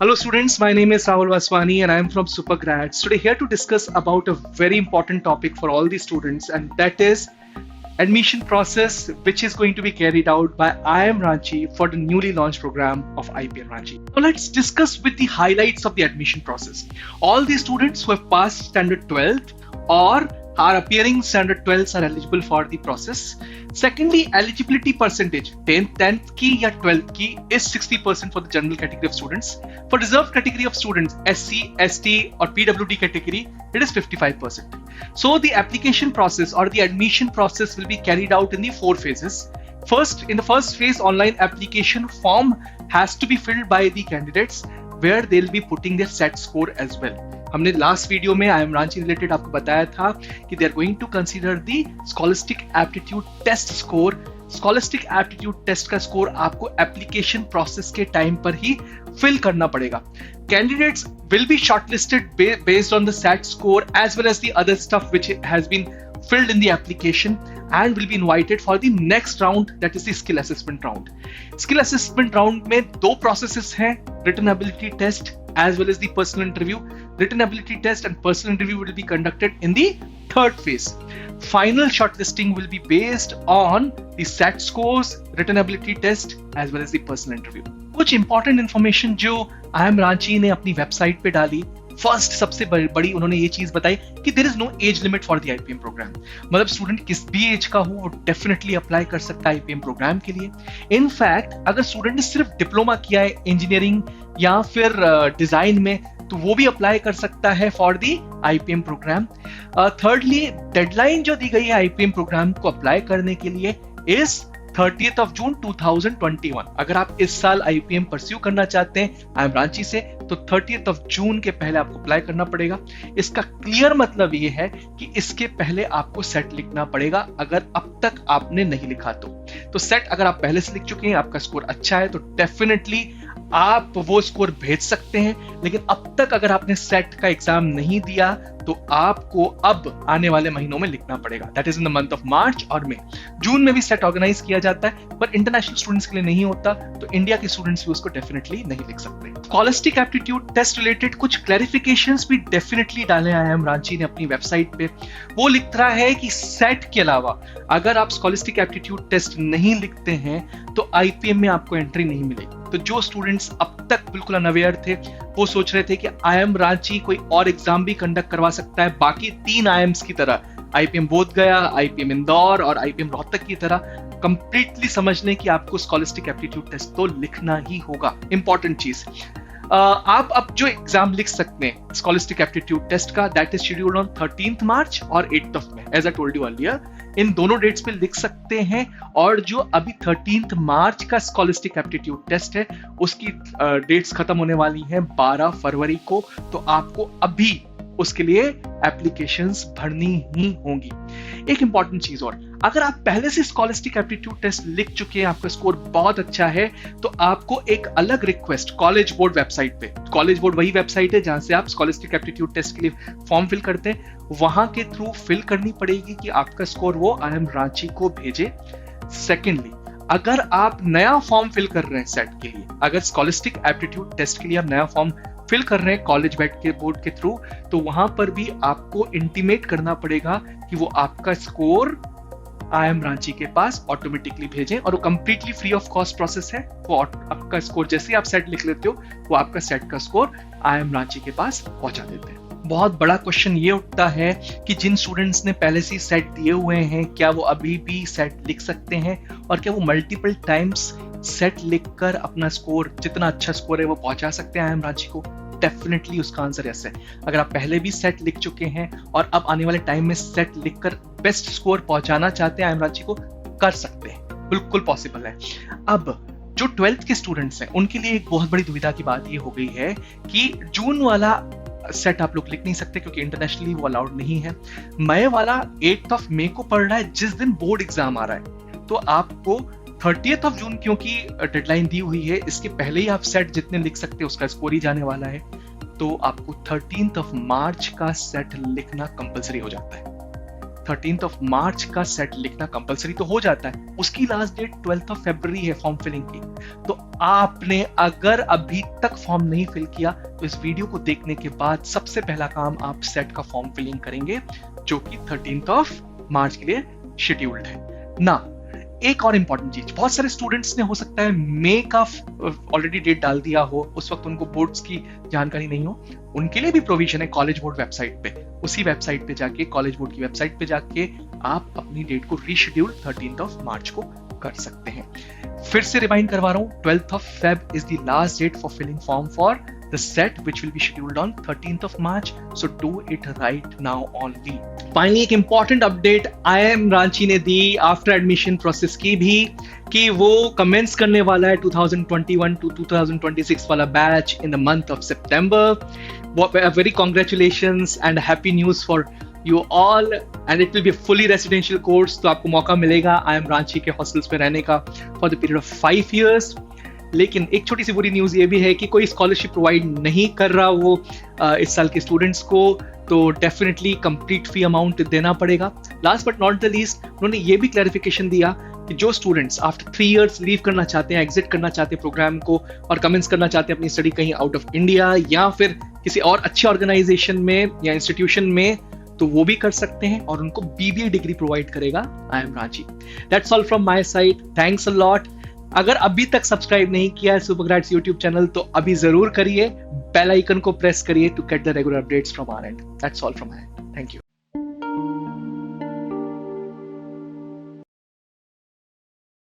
Hello students, my name is Rahul Vaswani and I am from Supergrads. Today here to discuss about a very important topic for all the students, and that is admission process which is going to be carried out by IIM Ranchi for the newly launched program of IPM Ranchi. Now let's discuss with the highlights of the admission process. All the students who have passed standard 12th or are appearing standard 12s are eligible for the process. Secondly, eligibility percentage 10th की या 12th की is 60% for the general category of students. For reserved category of students SC, ST or PWD category, it is 55%. So the application process or the admission process will be carried out in the 4 phases. In the first phase, online application form has to be filled by the candidates where they'll be putting their set score as well. हमने last video में IIM Ranchi related आपको बताया था कि they are going to consider the scholastic aptitude test score. Scholastic aptitude test का score आपको application process के time पर ही फिल करना पड़ेगा. Candidates will be shortlisted based on the SAT score as well as the other stuff which has been filled in the application and will be invited for the next round, that is the skill assessment round. Skill assessment round में 2 processes हैं, written ability test as well as the personal interview. Written ability test and personal interview will be conducted in the 3rd phase. Final shortlisting will be based on the SAT scores, written ability test as well as the personal interview. कुछ important information जो IIM Ranchi ने अपनी website पे डाली. First सबसे बड़ी उन्होंने ये चीज बताई कि there is no age limit for the IPM programme. मतलब स्टूडेंट किस भी एज का हो वो डेफिनेटली अप्लाई कर सकता है IPM प्रोग्राम के लिए. इनफैक्ट अगर स्टूडेंट ने सिर्फ डिप्लोमा किया है इंजीनियरिंग या फिर डिजाइन में तो वो भी अप्लाई कर सकता है for the IPM programme. Thirdly, deadline जो दी गई है IPM प्रोग्राम को अप्लाई करने के लिए इज 30th of June 2021. अगर आप इस साल IPM परस्यू करना चाहते हैं IIM रांची से तो 30th of June के पहले आपको अप्लाई करना पड़ेगा. इसका क्लियर मतलब ये है कि इसके पहले आपको सेट लिखना पड़ेगा अगर अब तक आपने नहीं लिखा तो सेट अगर आप पहले से लिख चुके हैं, आपका स्कोर अच्छा है तो डेफिनेटली आप वो स्कोर भेज सकते हैं. लेकिन अब तक अगर आपने सेट का एग्जाम नहीं दिया तो आपको अब आने वाले महीनों में लिखना पड़ेगा. That is in the month of March और मई. जून में भी सेट ऑर्गेनाइज किया जाता है पर इंटरनेशनल स्टूडेंट्स के लिए नहीं होता, तो इंडिया के स्टूडेंट्स भी उसको डेफिनेटली नहीं लिख सकते. स्कॉलिस्टिक एप्टीट्यूड टेस्ट रिलेटेड कुछ क्लैरिफिकेशंस भी डेफिनेटली डाले IIM रांची ने अपनी वेबसाइट पे. वो लिख रहा है कि सेट के अलावा अगर आप स्कॉलिस्टिक एप्टीट्यूड टेस्ट नहीं लिखते हैं तो IPM में आपको एंट्री नहीं मिलेगी. तो जो स्टूडेंट्स अब तक बिल्कुल अनअवेयर थे वो सोच रहे थे कि IIM रांची कोई और एग्जाम भी कंडक्ट करवा सकता है बाकी 3 IIMs की तरह, IPM बोधगया, IPM इंदौर और IPM रोहतक की तरह, कंप्लीटली समझ लें कि आपको स्कॉलिस्टिक एप्टीट्यूड टेस्ट तो लिखना ही होगा. इंपॉर्टेंट चीज, आप अब जो एग्जाम लिख सकते हैं स्कॉलिस्टिक एप्टीट्यूड टेस्ट का, that is scheduled on 13th March और 8th of May. As I told you earlier, इन दोनों डेट्स पे लिख सकते हैं. और जो अभी 13th मार्च का स्कॉलिस्टिक एप्टीट्यूड टेस्ट है उसकी डेट्स खत्म होने वाली हैं 12 फरवरी को, तो आपको अभी उसके लिए एप्लीकेशंस भरनी ही होंगी. एक इंपॉर्टेंट चीज और, अगर आप पहले से स्कॉलिस्टिक एप्टीट्यूड टेस्ट लिख चुके हैं, आपका स्कोर बहुत अच्छा है, तो आपको एक अलग रिक्वेस्ट कॉलेज बोर्ड वेबसाइट पे, कॉलेज बोर्ड वही वेबसाइट है जहां से आप स्कॉलिस्टिक एप्टीट्यूड टेस्ट के लिए फॉर्म फिल करते हैं, वहां के थ्रू फिल करनी पड़ेगी कि आपका स्कोर वो IIM रांची को भेजे. सेकेंडली, अगर आप नया फॉर्म फिल कर रहे हैं सेट के लिए, अगर स्कॉलिस्टिक एप्टीट्यूड टेस्ट के लिए आप नया फॉर्म फिल कर रहे हैं कॉलेज बोर्ड के थ्रू, तो वहां पर भी आपको इंटीमेट करना पड़ेगा कि वो आपका स्कोर IIM रांची के पास ऑटोमेटिकली भेजें. और वो completely free of cost process है. वो आपका स्कोर जैसे ही आप सेट लिख लेते हो वो आपका सेट का स्कोर IIM रांची के पास पहुंचा देते हैं. बहुत बड़ा क्वेश्चन ये उठता है कि जिन स्टूडेंट्स ने पहले से सेट दिए हुए हैं क्या वो अभी भी सेट लिख सकते हैं, और क्या वो मल्टीपल टाइम्स सेट लिखकर अपना स्कोर, जितना अच्छा स्कोर है वो पहुंचा सकते हैं IIM रांची को. डेफिनेटली उसका आंसर यस है. अगर आप पहले भी सेट लिख चुके हैं और अब आने वाले टाइम में सेट लिखकर बेस्ट स्कोर पहुंचाना चाहते हैं IIM रांची को, कर सकते हैं, बिल्कुल पॉसिबल है. अब जो 12th के स्टूडेंट्स हैं उनके लिए एक बहुत बड़ी दुविधा की बात ये हो गई है कि जून वाला सेट आप लोग लिख नहीं सकते क्योंकि इंटरनेशनली वो अलाउड नहीं है. मई वाला 8th of May को पड़ रहा है जिस दिन बोर्ड एग्जाम आ रहा है, तो आपको 30th of June क्योंकि डेडलाइन दी हुई है, इसके पहले ही आप सेट जितने लिख सकते हैं उसका स्कोर ही जाने वाला है, तो आपको 13th of March का सेट लिखना कंपलसरी हो जाता है. 13th ऑफ मार्च का सेट लिखना कंपलसरी तो हो जाता है, उसकी last date 12th of February है फॉर्म फिलिंग की। तो आपने अगर अभी तक फॉर्म नहीं फिल किया तो इस वीडियो को देखने के बाद सबसे पहला काम आप सेट का फॉर्म फिलिंग करेंगे, जो कि 13th ऑफ मार्च के लिए शेड्यूल्ड है ना। एक और इंपॉर्टेंट चीज, बहुत सारे स्टूडेंट्स ने हो सकता है मई का ऑलरेडी डेट डाल दिया हो, उस वक्त उनको बोर्ड्स की जानकारी नहीं हो, उनके लिए भी प्रोविजन है कॉलेज बोर्ड वेबसाइट पे। उसी वेबसाइट पे जाके, कॉलेज बोर्ड की वेबसाइट पे जाके आप अपनी डेट को रीशेड्यूल 13th ऑफ मार्च को कर सकते हैं। फिर से रिमाइंड करवा रहा हूं, 12th of Feb is the last date for filling form for the set which will be scheduled on 13th of March, so do it right now only. Finally, एक important update IIM रांची ने दी after admission process की भी, कि वो commence करने वाला है 2021 to 2026 वाला batch in the month of September. Very congratulations and happy news for you all, and it will be a fully residential course. तो आपको मौका मिलेगा IIM रांची के हॉस्टल्स में रहने का for the period of 5 years. लेकिन एक छोटी सी बुरी न्यूज ये भी है कि कोई स्कॉलरशिप प्रोवाइड नहीं कर रहा वो इस साल के स्टूडेंट्स को, तो डेफिनेटली कंप्लीट फी अमाउंट देना पड़ेगा। Last but not the least, उन्होंने ये भी क्लैरिफिकेशन दिया कि जो स्टूडेंट्स आफ्टर 3 इयर्स लीव करना चाहते हैं, एग्जिट करना चाहते हैं प्रोग्राम को और कमेंस करना चाहते हैं अपनी स्टडी कहीं आउट ऑफ इंडिया या फिर किसी और अच्छे ऑर्गेनाइजेशन में या इंस्टीट्यूशन में, तो वो भी कर सकते हैं और उनको BBA डिग्री प्रोवाइड करेगा IIM Ranchi. That's all from my side, thanks a lot. अगर अभी तक सब्सक्राइब नहीं किया है सुपरग्रेड्स यूट्यूब चैनल तो अभी जरूर करिए, बेल आइकन को प्रेस करिए to get the regular updates from our end. That's all from my end, thank you.